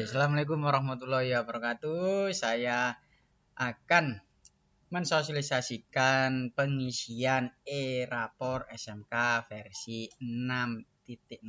Assalamualaikum warahmatullahi wabarakatuh. Saya akan mensosialisasikan pengisian e-rapor SMK versi 6.0.1.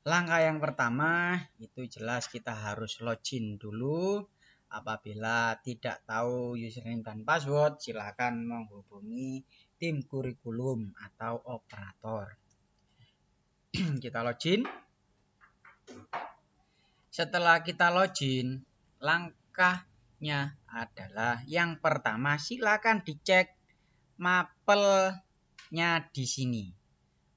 Langkah yang pertama itu jelas kita harus login dulu. Apabila tidak tahu username dan password, silakan menghubungi tim kurikulum atau operator. Kita login. Setelah kita login, langkahnya adalah yang pertama silakan dicek mapelnya di sini.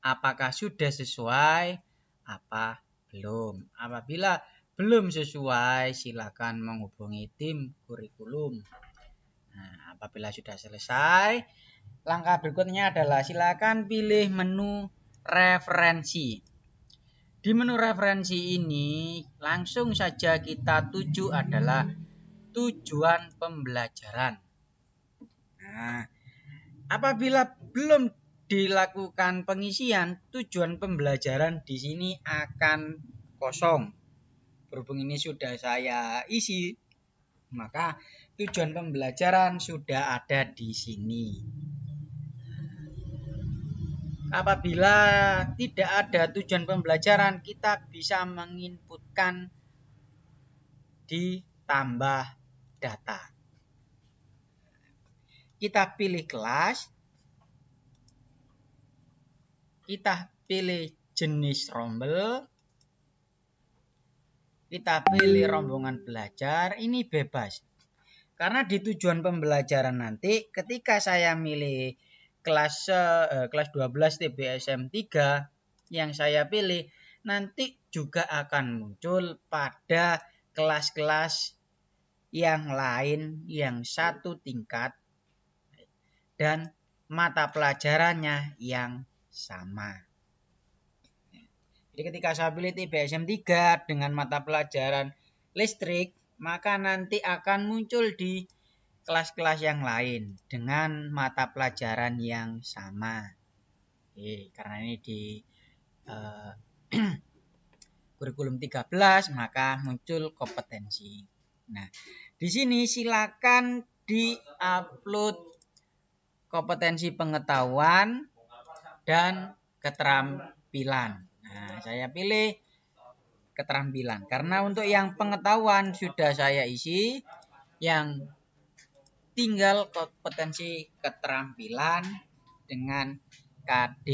Apakah sudah sesuai apa belum? Apabila belum sesuai, silakan menghubungi tim kurikulum. Nah, apabila sudah selesai, langkah berikutnya adalah silakan pilih menu referensi. Di menu referensi ini langsung saja kita tuju adalah tujuan pembelajaran. Nah, apabila belum dilakukan pengisian, tujuan pembelajaran di sini akan kosong. Berhubung ini sudah saya isi, maka tujuan pembelajaran sudah ada di sini. Apabila tidak ada tujuan pembelajaran, kita bisa menginputkan di tambah data. Kita pilih kelas, kita pilih jenis rombel, kita pilih rombongan belajar, ini bebas. Karena di tujuan pembelajaran nanti ketika saya milih kelas 12 TBSM 3 yang saya pilih, nanti juga akan muncul pada kelas-kelas yang lain yang satu tingkat dan mata pelajarannya yang sama. Jadi ketika saya pilih TBSM 3 dengan mata pelajaran listrik, maka nanti akan muncul di kelas-kelas yang lain dengan mata pelajaran yang sama. Karena ini di kurikulum 13 maka muncul kompetensi. Nah, di sini silakan di-upload kompetensi pengetahuan dan keterampilan. Nah, saya pilih keterampilan karena untuk yang pengetahuan sudah saya isi, yang tinggal kompetensi keterampilan dengan KD.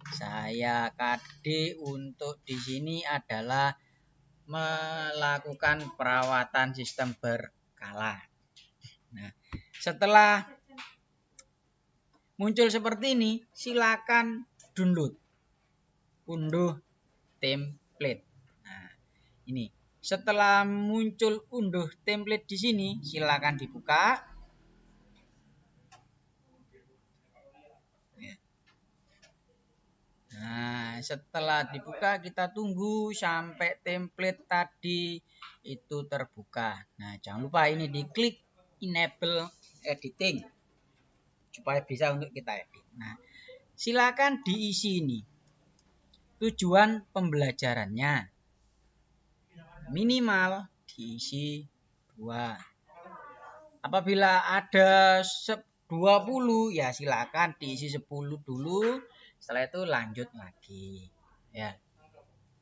Saya KD untuk di sini adalah melakukan perawatan sistem berkala. Nah, setelah muncul seperti ini, silakan download, unduh template. Nah, ini setelah muncul unduh template di sini, silakan dibuka. Nah, setelah dibuka kita tunggu sampai template tadi itu terbuka. Nah, jangan lupa ini diklik enable editing supaya bisa untuk kita edit. Nah, silakan diisi ini. Tujuan pembelajarannya minimal diisi 2. Apabila ada 20 ya silakan diisi 10 dulu. Setelah itu lanjut lagi. Ya.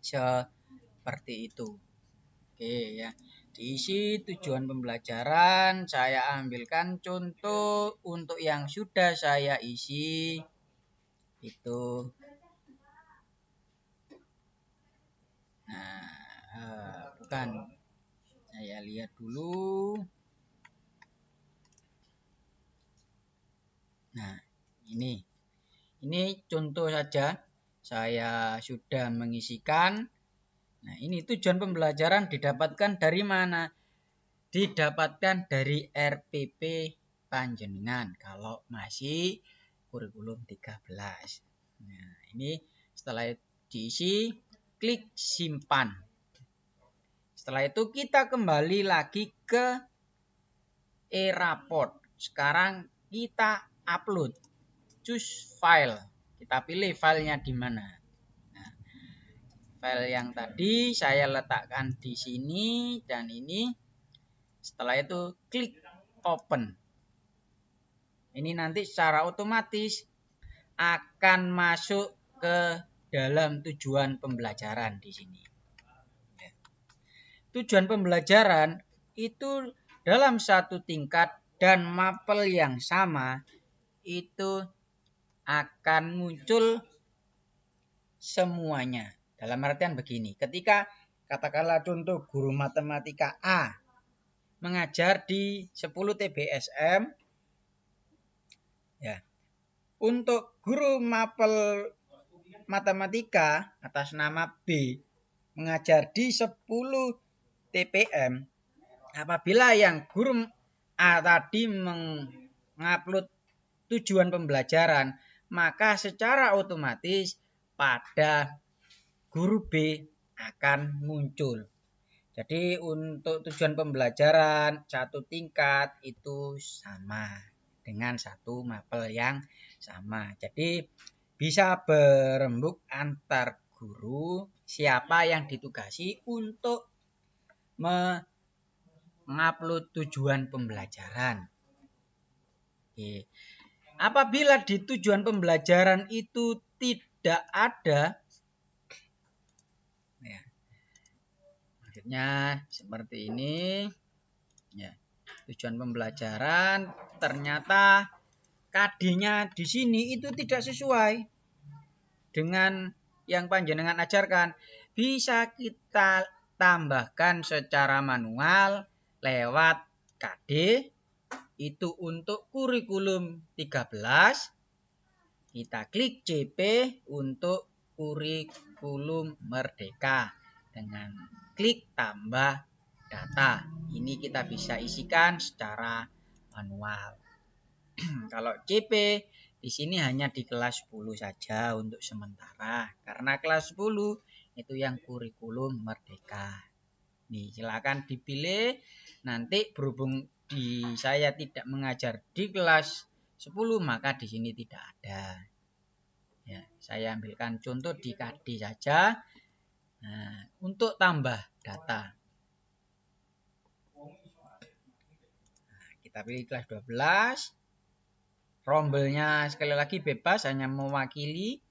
Seperti itu. Oke ya. Diisi tujuan pembelajaran, saya ambilkan contoh untuk yang sudah saya isi itu. Nah, bukan. Saya lihat dulu. Nah, ini contoh saja. Saya sudah mengisikan. Nah, ini tujuan pembelajaran didapatkan dari mana? Didapatkan dari RPP panjenengan kalau masih kurikulum 13. Nah, ini setelah diisi, klik simpan. Setelah itu kita kembali lagi ke e-raport. Sekarang kita upload, choose file. Kita pilih filenya di mana. Nah, File yang tadi saya letakkan di sini dan ini. Setelah itu klik open. Ini nanti secara otomatis akan masuk ke dalam tujuan pembelajaran di sini. Tujuan pembelajaran itu dalam satu tingkat dan mapel yang sama itu akan muncul semuanya. Dalam artian begini, ketika katakanlah contoh guru matematika A mengajar di 10 TBSM, ya, untuk guru mapel matematika atas nama B mengajar di 10 TPM, apabila yang guru A tadi mengupload tujuan pembelajaran, maka secara otomatis pada guru B akan muncul. Jadi untuk tujuan pembelajaran satu tingkat itu sama dengan satu mapel yang sama. Jadi bisa berembuk antar guru siapa yang ditugasi untuk mengupload tujuan pembelajaran. Oke. Apabila di tujuan pembelajaran itu tidak ada, ya, maksudnya seperti ini, ya, tujuan pembelajaran ternyata KD-nya di sini itu tidak sesuai dengan yang panjenengan ajarkan, bisa kita tambahkan secara manual lewat KD. Itu untuk kurikulum 13. Kita klik CP untuk kurikulum merdeka dengan klik tambah data. Ini kita bisa isikan secara manual. Kalau CP di sini hanya di kelas 10 saja untuk sementara, karena kelas 10 itu yang kurikulum merdeka. Nih, silakan dipilih. Nanti berhubung saya tidak mengajar di kelas 10, maka di sini tidak ada. Ya, saya ambilkan contoh di KD saja. Nah, untuk tambah data. Nah, kita pilih kelas 12. Rombelnya sekali lagi bebas, hanya mewakili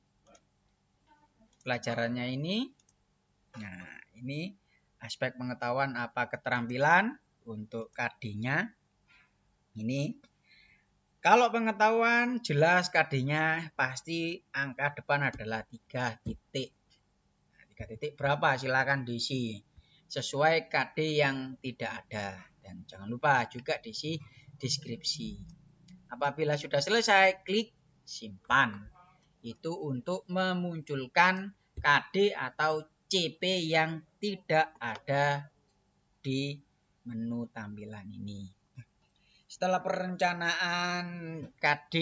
pelajarannya ini. Nah, ini aspek pengetahuan apa keterampilan untuk KD-nya. Ini kalau pengetahuan jelas KD-nya pasti angka depan adalah 3 titik. Nah, 3 titik berapa? Silakan diisi sesuai KD yang tidak ada. Dan jangan lupa juga diisi deskripsi. Apabila sudah selesai, klik simpan. Itu untuk memunculkan KD atau CP yang tidak ada di menu tampilan ini. Setelah perencanaan KD,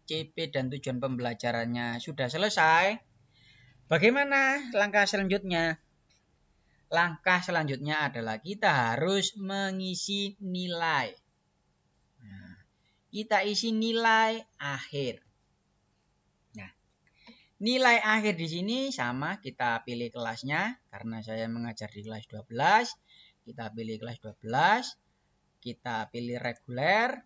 CP, dan tujuan pembelajarannya sudah selesai, bagaimana langkah selanjutnya? Langkah selanjutnya adalah kita harus mengisi nilai. Nah, kita isi nilai akhir. Nah, nilai akhir di sini sama, kita pilih kelasnya. Karena saya mengajar di kelas 12, kita pilih kelas 12. Kita pilih reguler,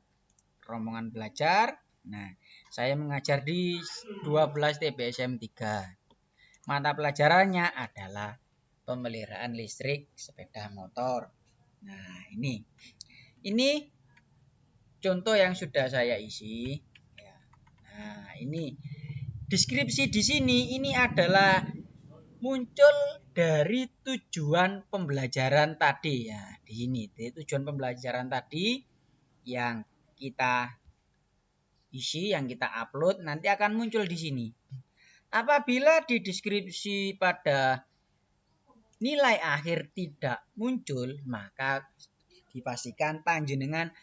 rombongan belajar. Nah, saya mengajar di 12 TBSM 3. Mata pelajarannya adalah pemeliharaan listrik sepeda motor. Nah, ini contoh yang sudah saya isi. Nah, ini deskripsi di sini ini adalah muncul dari tujuan pembelajaran tadi, ya. Di sini tujuan pembelajaran tadi yang kita isi, yang kita upload nanti akan muncul di sini. Apabila di deskripsi pada nilai akhir tidak muncul, maka dipastikan panjenengan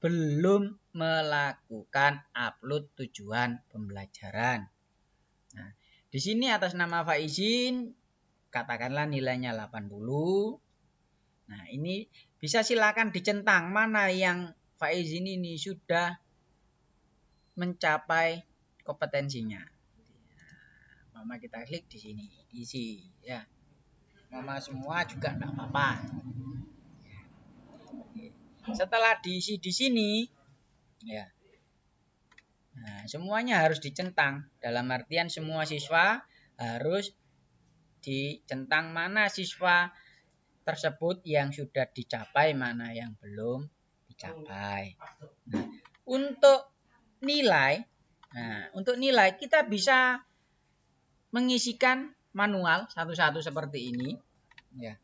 belum melakukan upload tujuan pembelajaran. Nah, di sini atas nama Faizin, katakanlah nilainya 80. Nah, ini bisa silakan dicentang mana yang Faizin ini sudah mencapai kompetensinya. Mama kita klik di sini, isi, ya. Mama semua juga enggak apa-apa. Setelah diisi di sini, ya. Nah, semuanya harus dicentang. Dalam artian semua siswa harus dicentang mana siswa tersebut yang sudah dicapai, mana yang belum dicapai. Nah, untuk nilai, kita bisa mengisikan manual satu-satu seperti ini. Ya.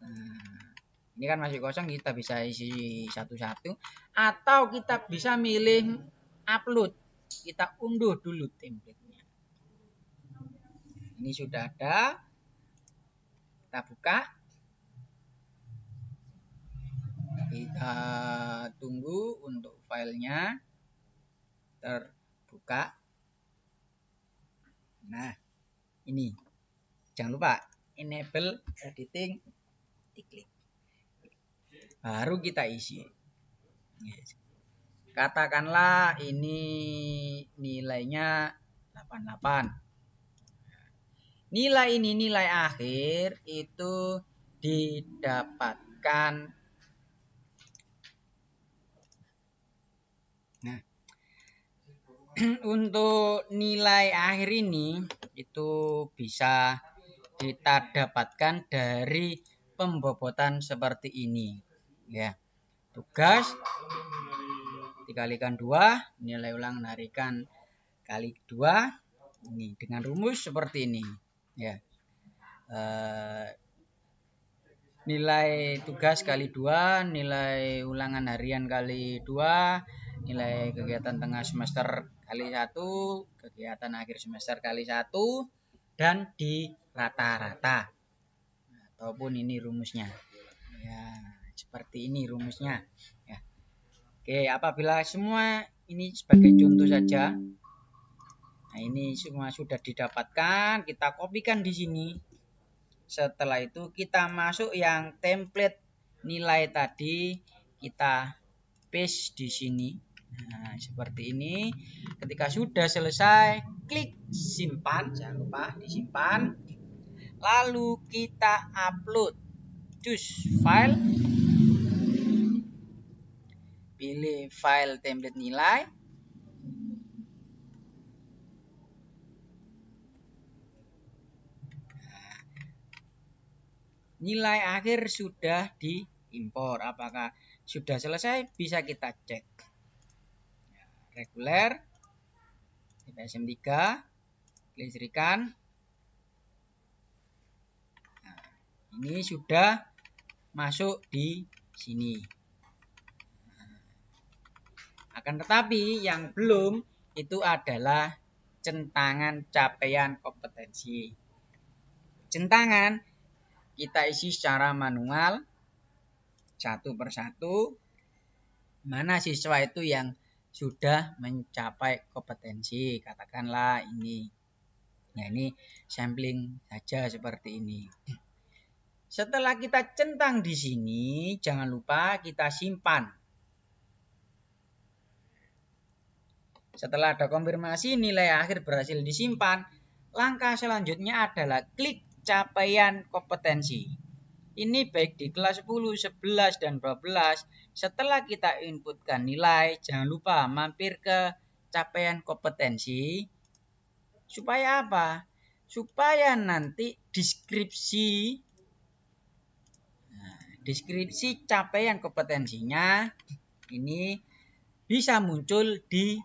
Nah, ini kan masih kosong, kita bisa isi satu-satu. Atau kita bisa milih upload. Kita unduh dulu template-nya. Ini sudah ada. Kita buka. Kita tunggu untuk filenya terbuka. Nah, ini. Jangan lupa enable editing, diklik. Baru kita isi. Katakanlah ini nilainya 88. Nilai ini nilai akhir itu didapatkan. Nah, untuk nilai akhir ini itu bisa kita dapatkan dari pembobotan seperti ini. Ya, tugas dikalikan 2, nilai ulang narikan kali 2, ini dengan rumus seperti ini. Ya, nilai tugas kali 2, nilai ulangan harian kali 2, nilai kegiatan tengah semester kali 1, kegiatan akhir semester kali 1, dan di rata-rata. Ataupun ini rumusnya. Ya, seperti ini rumusnya. Ya. Oke, apabila semua ini sebagai contoh saja. Nah, ini semua sudah didapatkan, kita kopikan di sini. Setelah itu kita masuk yang template nilai tadi, kita paste di sini. Nah, seperti ini. Ketika sudah selesai, klik simpan, jangan lupa disimpan. Lalu kita upload. Choose file. Pilih file template nilai. Nilai akhir sudah diimpor. Apakah sudah selesai? Bisa kita cek. Reguler, TPSM 3, kelistrikan. Nah, ini sudah masuk di sini. Akan tetapi yang belum itu adalah centangan capaian kompetensi. Centangan kita isi secara manual satu persatu, mana siswa itu yang sudah mencapai kompetensi, katakanlah ini. Ya, ini sampling saja seperti ini. Setelah kita centang di sini, jangan lupa kita simpan. Setelah ada konfirmasi nilai akhir berhasil disimpan, langkah selanjutnya adalah klik capaian kompetensi. Ini baik di kelas 10, 11, dan 12. Setelah kita inputkan nilai, jangan lupa mampir ke capaian kompetensi. Supaya apa? Supaya nanti deskripsi capaian kompetensinya ini bisa muncul di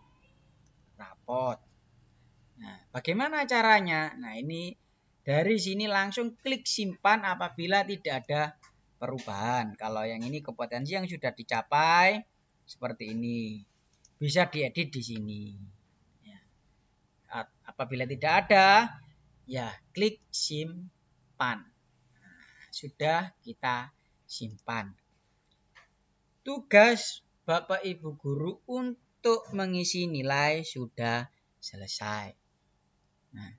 rapot. Nah, bagaimana caranya? Nah, ini dari sini langsung klik simpan apabila tidak ada perubahan. Kalau yang ini kompetensi yang sudah dicapai seperti ini. Bisa diedit di sini. Ya. Apabila tidak ada, ya klik simpan. Nah, sudah kita simpan. Tugas Bapak Ibu guru untuk mengisi nilai sudah selesai. Nah,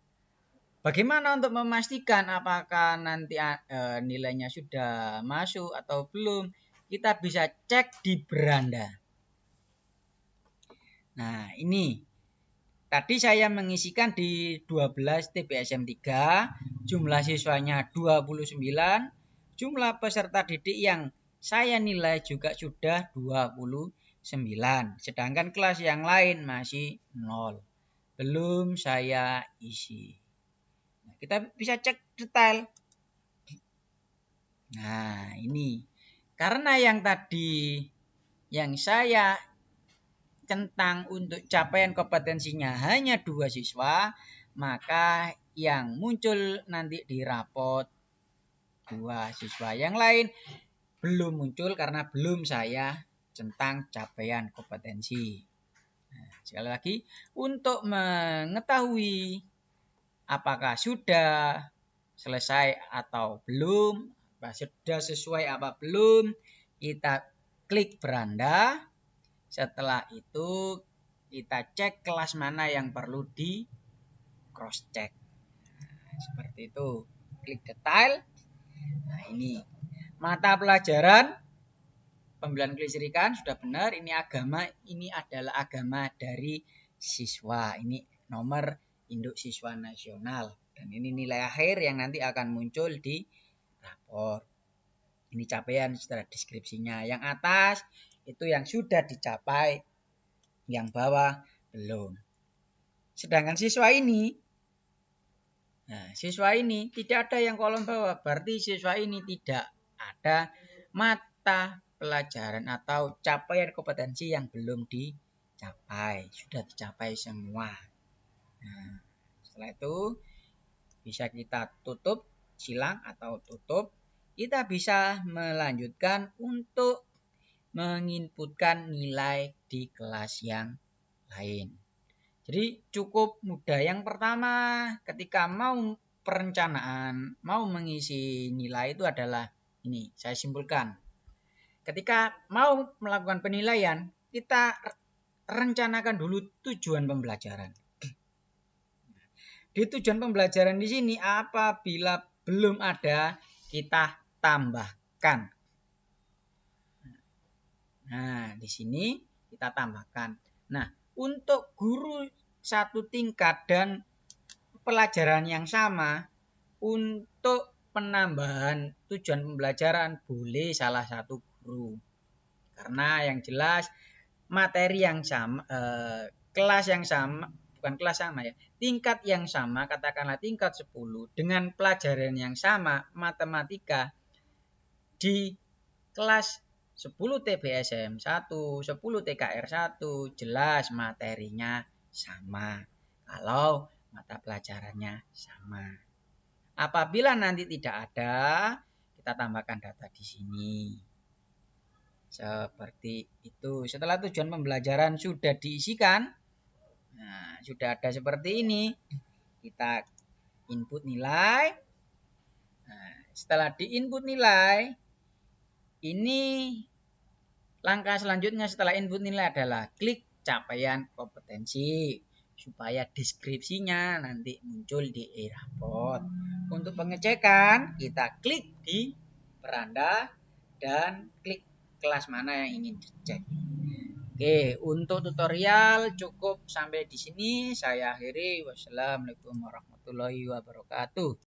bagaimana untuk memastikan apakah nanti nilainya sudah masuk atau belum? Kita bisa cek di beranda. Nah, ini Tadi saya mengisikan di 12 TBSM 3, jumlah siswanya 29, jumlah peserta didik yang saya nilai juga sudah 29. Sedangkan kelas yang lain masih 0. Belum saya isi. Nah, kita bisa cek detail. Nah, ini. Karena yang tadi yang saya centang untuk capaian kompetensinya hanya 2 siswa, maka yang muncul nanti di rapot 2 siswa. Yang lain belum muncul karena belum saya centang capaian kompetensi. Nah, sekali lagi, untuk mengetahui apakah sudah selesai atau belum, sudah sesuai apa belum, kita klik beranda. Setelah itu kita cek kelas mana yang perlu di cross check. Nah, seperti itu. Klik detail. Nah, ini mata pelajaran pembelajaran kelistrikan sudah benar. Ini agama, ini adalah agama dari siswa. Ini nomor induk siswa nasional. Dan ini nilai akhir yang nanti akan muncul di rapor. Ini capaian setelah deskripsinya. Yang atas itu yang sudah dicapai, yang bawah belum. Sedangkan siswa ini, nah, siswa ini tidak ada yang kolom bawah, berarti siswa ini tidak ada mata pelajaran atau capaian kompetensi yang belum dicapai, sudah dicapai semua. Nah, setelah itu bisa kita tutup, silang atau tutup. Kita bisa melanjutkan untuk menginputkan nilai di kelas yang lain. Jadi cukup mudah. Yang pertama, ketika mau perencanaan, mau mengisi nilai itu adalah ini, saya simpulkan. Ketika mau melakukan penilaian, kita rencanakan dulu tujuan pembelajaran. Di tujuan pembelajaran di sini apabila belum ada, kita tambahkan. Nah, di sini kita tambahkan. Nah, untuk guru satu tingkat dan pelajaran yang sama, untuk penambahan tujuan pembelajaran boleh salah satu guru. Karena yang jelas materi yang sama, kelas yang sama, bukan kelas sama ya, tingkat yang sama, katakanlah tingkat 10 dengan pelajaran yang sama, matematika di kelas 10 TBSM 1, 10 TKR 1, jelas materinya sama. Kalau mata pelajarannya sama. Apabila nanti tidak ada, kita tambahkan data di sini. Seperti itu. Setelah tujuan pembelajaran sudah diisikan, nah, sudah ada seperti ini. Kita input nilai. Nah, setelah di-input nilai, ini langkah selanjutnya setelah input nilai adalah klik capaian kompetensi supaya deskripsinya nanti muncul di e-raport. Untuk pengecekan kita klik di beranda dan klik kelas mana yang ingin dicek. Oke, untuk tutorial cukup sampai di sini. Saya akhiri. Wassalamualaikum warahmatullahi wabarakatuh.